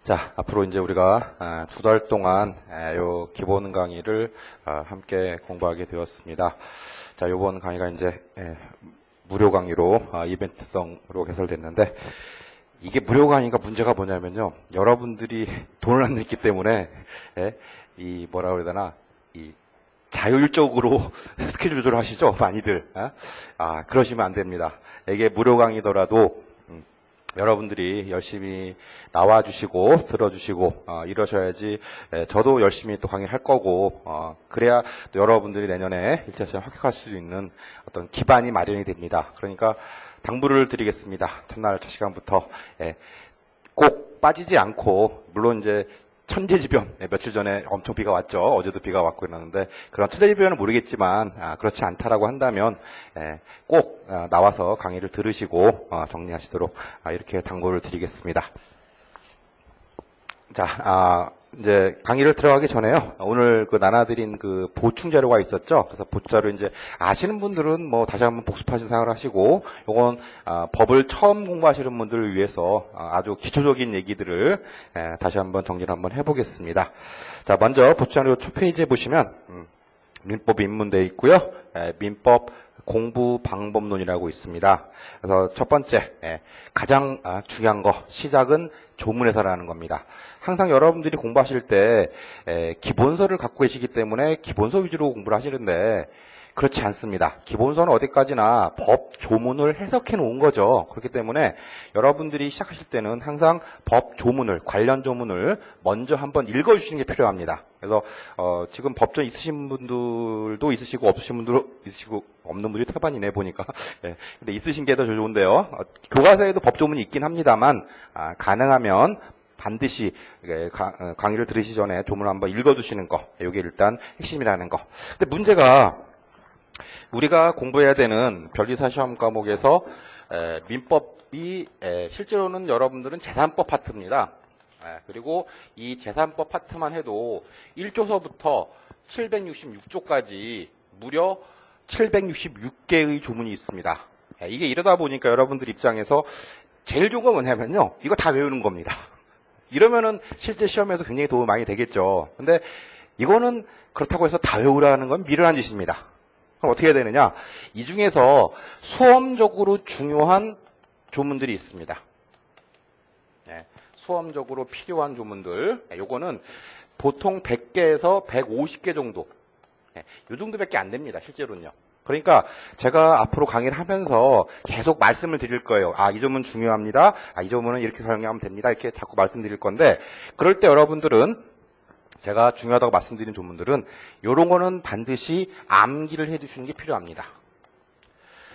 자, 앞으로 이제 우리가 2달 동안 요 기본 강의를 함께 공부하게 되었습니다. 자, 요번 강의가 이제 무료 강의로 이벤트성으로 개설됐는데, 이게 무료 강의가 문제가 뭐냐면요, 여러분들이 돈을 안 냈기 때문에 이 뭐라 그래야 되나, 이 자율적으로 스케줄 조절을 하시죠, 많이들. 그러시면 안 됩니다. 이게 무료 강의더라도 여러분들이 열심히 나와주시고 들어주시고 이러셔야지 저도 열심히 또 강의를 할 거고 그래야 또 여러분들이 내년에 1차 시험 합격할 수 있는 어떤 기반이 마련이 됩니다. 그러니까 당부를 드리겠습니다. 첫날 첫 시간부터 꼭 빠지지 않고, 물론 이제 천재지변, 며칠 전에 엄청 비가 왔죠. 어제도 비가 왔고 이러는데, 그런 천재지변은 모르겠지만 그렇지 않다라고 한다면 꼭 나와서 강의를 들으시고 정리하시도록 이렇게 당부를 드리겠습니다. 자, 이제 강의를 들어가기 전에요, 오늘 그 나눠드린 그 보충 자료가 있었죠. 그래서 보충 자료 이제 아시는 분들은 뭐 다시 한번 복습하신 생각을 하시고, 요건 법을 처음 공부하시는 분들을 위해서 아주 기초적인 얘기들을 다시 한번 정리를 한번 해보겠습니다. 자, 먼저 보충 자료 첫 페이지에 보시면 민법 입문되어 있고요. 민법 공부 방법론이라고 있습니다. 그래서 첫 번째, 가장 중요한 거, 시작은 조문에서라는 겁니다. 항상 여러분들이 공부하실 때 기본서를 갖고 계시기 때문에 기본서 위주로 공부를 하시는데, 그렇지 않습니다. 기본서는 어디까지나 법 조문을 해석해 놓은 거죠. 그렇기 때문에 여러분들이 시작하실 때는 항상 법 조문을, 관련 조문을 먼저 한번 읽어주시는 게 필요합니다. 그래서 지금 법전 있으신 분들도 있으시고 없으신 분들도 있으시고, 없는 분들이 태반이네 보니까. 근데 있으신 게 더 좋은데요. 교과서에도 법 조문이 있긴 합니다만 가능하면 반드시 강의를 들으시기 전에 조문을 한번 읽어두시는 거, 이게 일단 핵심이라는 거. 근데 문제가, 우리가 공부해야 되는 변리사 시험 과목에서 민법이 실제로는 여러분들은 재산법 파트입니다. 그리고 이 재산법 파트만 해도 1조서부터 766조까지 무려 766개의 조문이 있습니다. 이게 이러다 보니까 여러분들 입장에서 제일 좋은 건 뭐냐면요, 이거 다 외우는 겁니다. 이러면은 실제 시험에서 굉장히 도움이 많이 되겠죠. 근데 이거는 그렇다고 해서 다 외우라는 건 미련한 짓입니다. 그럼 어떻게 해야 되느냐? 이 중에서 수험적으로 중요한 조문들이 있습니다. 수험적으로 필요한 조문들, 요거는 보통 100개에서 150개 정도, 요 정도밖에 안 됩니다, 실제로는요. 그러니까 제가 앞으로 강의를 하면서 계속 말씀을 드릴 거예요. 이 조문 중요합니다. 이 조문은 이렇게 사용하면 됩니다. 이렇게 자꾸 말씀드릴 건데, 그럴 때 여러분들은, 제가 중요하다고 말씀드린 조문들은 이런 거는 반드시 암기를 해두시는 게 필요합니다.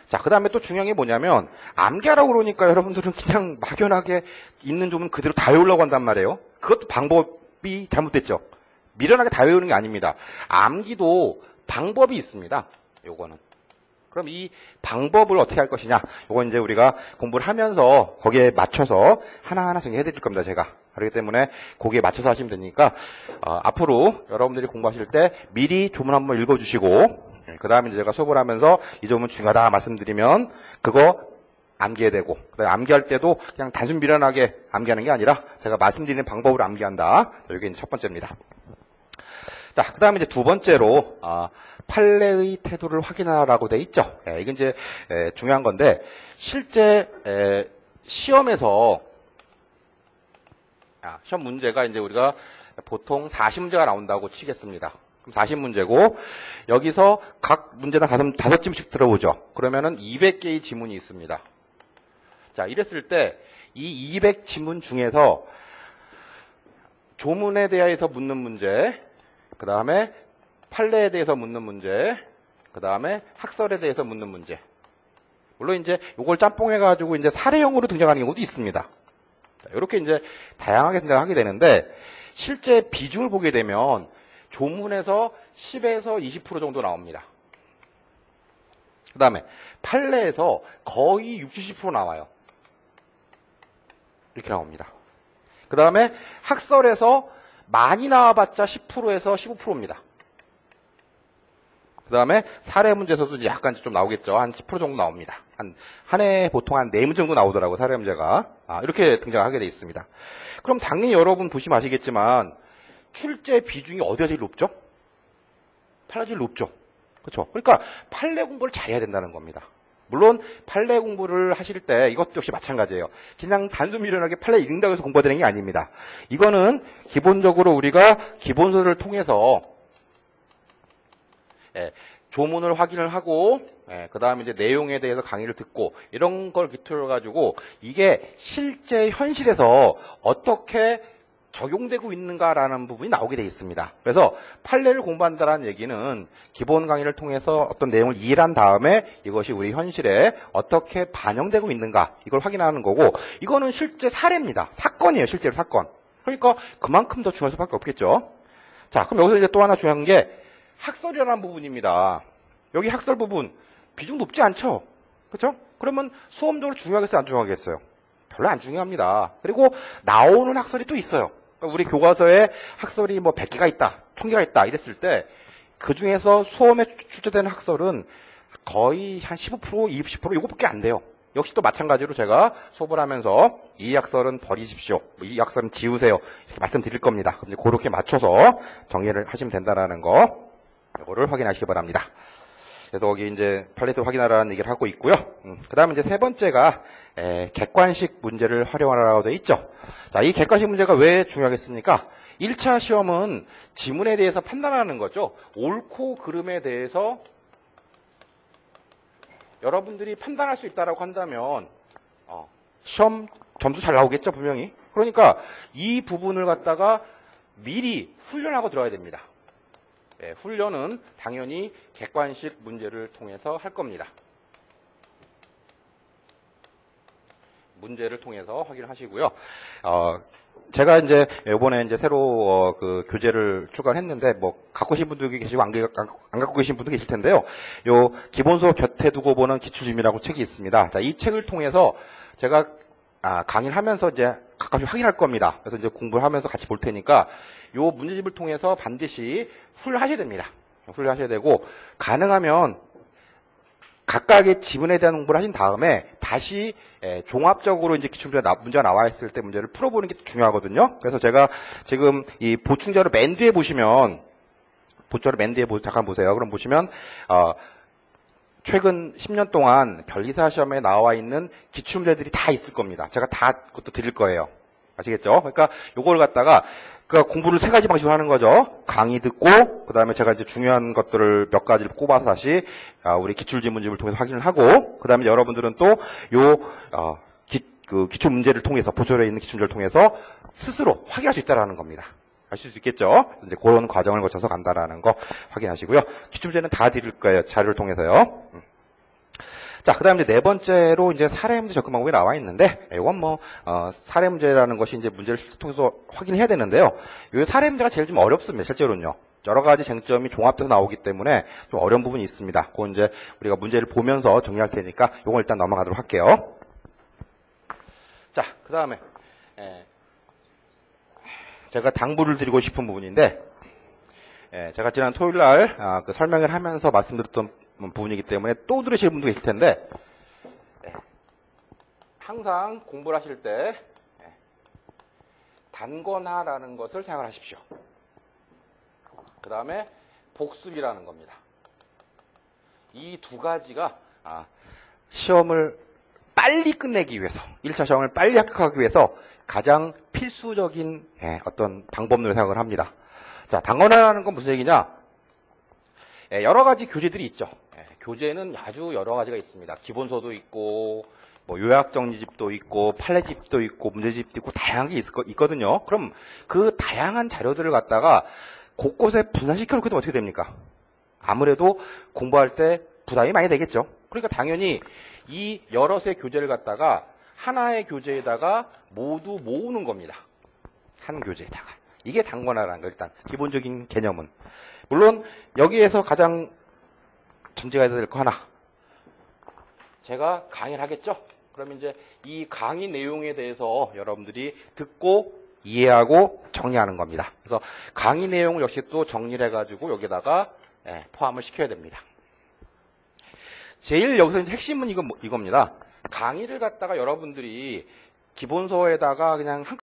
자, 그 다음에 또 중요한 게 뭐냐면, 암기하라고 그러니까 여러분들은 그냥 막연하게 있는 조문 그대로 다 외우려고 한단 말이에요. 그것도 방법이 잘못됐죠. 미련하게 다 외우는 게 아닙니다. 암기도 방법이 있습니다. 요거는. 그럼 이 방법을 어떻게 할 것이냐, 요건 이제 우리가 공부를 하면서 거기에 맞춰서 하나하나씩 해드릴 겁니다, 제가. 그렇기 때문에 거기에 맞춰서 하시면 되니까 앞으로 여러분들이 공부하실 때 미리 조문 한번 읽어주시고, 그 다음에 이제 제가 수업을 하면서 이 조문 중요하다 말씀드리면 그거 암기해야 되고, 그다음에 암기할 때도 그냥 단순 미련하게 암기하는 게 아니라 제가 말씀드리는 방법으로 암기한다. 이게 이제 첫 번째입니다. 자, 그 다음에 이제 두 번째로 판례의 태도를 확인하라고 돼 있죠. 이게 이제 중요한 건데, 실제 시험에서 시험 문제가 이제 우리가 보통 40문제가 나온다고 치겠습니다. 그럼 40문제고, 여기서 각 문제당 5질문씩 들어보죠. 그러면은 200개의 지문이 있습니다. 자, 이랬을 때 이 200지문 중에서 조문에 대해서 묻는 문제, 그 다음에 판례에 대해서 묻는 문제, 그 다음에 학설에 대해서 묻는 문제. 물론 이제 이걸 짬뽕해가지고 이제 사례형으로 등장하는 경우도 있습니다. 이렇게 이제 다양하게 등장하게 되는데, 실제 비중을 보게 되면 조문에서 10에서 20% 정도 나옵니다. 그 다음에 판례에서 거의 60, 70% 나와요. 이렇게 나옵니다. 그 다음에 학설에서 많이 나와봤자 10%에서 15%입니다. 그 다음에 사례 문제에서도 약간 좀 나오겠죠. 한 10% 정도 나옵니다. 한 해 보통 한 4문제 정도 나오더라고요. 사례 문제가. 이렇게 등장하게 돼 있습니다. 그럼 당연히 여러분 보시면 아시겠지만 출제 비중이 어디가 제일 높죠? 판례가 제일 높죠. 그렇죠? 그러니까 판례 공부를 잘해야 된다는 겁니다. 물론 판례 공부를 하실 때 이것도 역시 마찬가지예요. 그냥 단순미련하게 판례 읽는다고 해서 공부가 되는 게 아닙니다. 이거는 기본적으로 우리가 기본서를 통해서 조문을 확인을 하고 그 다음에 이제 내용에 대해서 강의를 듣고 이런 걸 기초로 가지고 이게 실제 현실에서 어떻게 적용되고 있는가라는 부분이 나오게 돼 있습니다. 그래서 판례를 공부한다는 얘기는 기본 강의를 통해서 어떤 내용을 이해한 다음에 이것이 우리 현실에 어떻게 반영되고 있는가 이걸 확인하는 거고 이거는 실제 사례입니다. 사건이에요. 실제로 사건. 그러니까 그만큼 더 중요할 수밖에 없겠죠. 자, 그럼 여기서 이제 또 하나 중요한 게 학설이라는 부분입니다. 여기 학설 부분 비중 높지 않죠? 그렇죠? 그러면 수험적으로 중요하겠어요? 안 중요하겠어요? 별로 안 중요합니다. 그리고 나오는 학설이 또 있어요. 우리 교과서에 학설이 뭐 100개가 있다, 1000개가 있다 이랬을 때 그 중에서 수험에 출제되는 학설은 거의 한 15%, 20% 이거밖에 안 돼요. 역시 또 마찬가지로 제가 수업을 하면서 이 학설은 버리십시오, 이 학설은 지우세요 이렇게 말씀드릴 겁니다. 그렇게 맞춰서 정리를 하시면 된다는 거 이거를 확인하시기 바랍니다. 그래서 거기 이제 판례도 확인하라는 얘기를 하고 있고요. 그 다음에 이제 세 번째가 객관식 문제를 활용하라고 되어 있죠. 자, 이 객관식 문제가 왜 중요하겠습니까? 1차 시험은 지문에 대해서 판단하는 거죠. 옳고 그름에 대해서 여러분들이 판단할 수 있다라고 한다면 시험 점수 잘 나오겠죠, 분명히. 그러니까 이 부분을 갖다가 미리 훈련하고 들어야 됩니다. 훈련은 당연히 객관식 문제를 통해서 할 겁니다. 문제를 통해서 확인하시고요. 제가 이제 이번에 이제 새로 그 교재를 출간했는데 뭐 갖고 계신 분도 계시고 안 갖고 계신 분도 계실 텐데요. 요 기본서 곁에 두고 보는 기출지문이라고 책이 있습니다. 자, 이 책을 통해서 제가 강의를 하면서 이제 가끔씩 확인할 겁니다. 그래서 이제 공부를 하면서 같이 볼 테니까 요 문제집을 통해서 반드시 훈련하셔야 됩니다. 훈련하셔야 되고 가능하면 각각의 지문에 대한 공부를 하신 다음에 다시 종합적으로 이제 문제가 나와 있을 때 문제를 풀어보는 게 중요하거든요. 그래서 제가 지금 이 보충자료 맨 뒤에 보시면 잠깐 보세요. 그럼 보시면 최근 10년 동안 변리사 시험에 나와 있는 기출문제들이 다 있을 겁니다. 제가 다 그것도 드릴 거예요. 아시겠죠? 그러니까 요걸 갖다가 공부를 3가지 방식으로 하는 거죠. 강의 듣고, 그 다음에 제가 이제 중요한 것들을 몇 가지를 꼽아서 다시 우리 기출지문집을 통해서 확인을 하고, 그 다음에 여러분들은 또 기출문제를 통해서, 보초에 있는 기출문제를 통해서 스스로 확인할 수 있다라는 겁니다. 아실 수 있겠죠? 이제 그런 과정을 거쳐서 간다라는 거 확인하시고요. 기출문제는 다 드릴 거예요. 자료를 통해서요. 자, 그 다음에 이제 네 번째로 이제 사례 문제 접근 방법이 나와 있는데, 이건 뭐, 사례 문제라는 것이 이제 문제를 통해서 확인해야 되는데요. 이 사례 문제가 제일 좀 어렵습니다, 실제로는요. 여러 가지 쟁점이 종합돼서 나오기 때문에 좀 어려운 부분이 있습니다. 그건 이제 우리가 문제를 보면서 정리할 테니까 이건 일단 넘어가도록 할게요. 자, 그 다음에, 제가 당부를 드리고 싶은 부분인데, 제가 지난 토요일 날 그 설명을 하면서 말씀드렸던 부분이기 때문에 또 들으실 분도 계실 텐데 항상 공부를 하실 때 단권화라는 것을 생각을 하십시오. 그 다음에 복습이라는 겁니다. 이 두 가지가 시험을 빨리 끝내기 위해서 1차 시험을 빨리 합격하기 위해서 가장 필수적인 어떤 방법론을 생각을 합니다. 자, 단권화라는 건 무슨 얘기냐? 여러 가지 교재들이 있죠. 교재는 아주 여러 가지가 있습니다. 기본서도 있고, 뭐 요약정리집도 있고, 판례집도 있고, 문제집도 있고, 다양하게 있거든요. 그럼 그 다양한 자료들을 갖다가 곳곳에 분산시켜 놓게 되면 어떻게 됩니까? 아무래도 공부할 때 부담이 많이 되겠죠. 그러니까 당연히 이 여럿의 교재를 갖다가 하나의 교재에다가 모두 모으는 겁니다. 한 교재에다가. 이게 단권화라는 거, 일단 기본적인 개념은. 물론 여기에서 가장 점지가 될 거 하나, 제가 강의를 하겠죠. 그러면 이제 이 강의 내용에 대해서 여러분들이 듣고 이해하고 정리하는 겁니다. 그래서 강의 내용을 역시 또 정리를 해가지고 여기다가 포함을 시켜야 됩니다. 제일 여기서 이제 핵심은 이겁니다. 강의를 갖다가 여러분들이 기본서에다가 그냥 한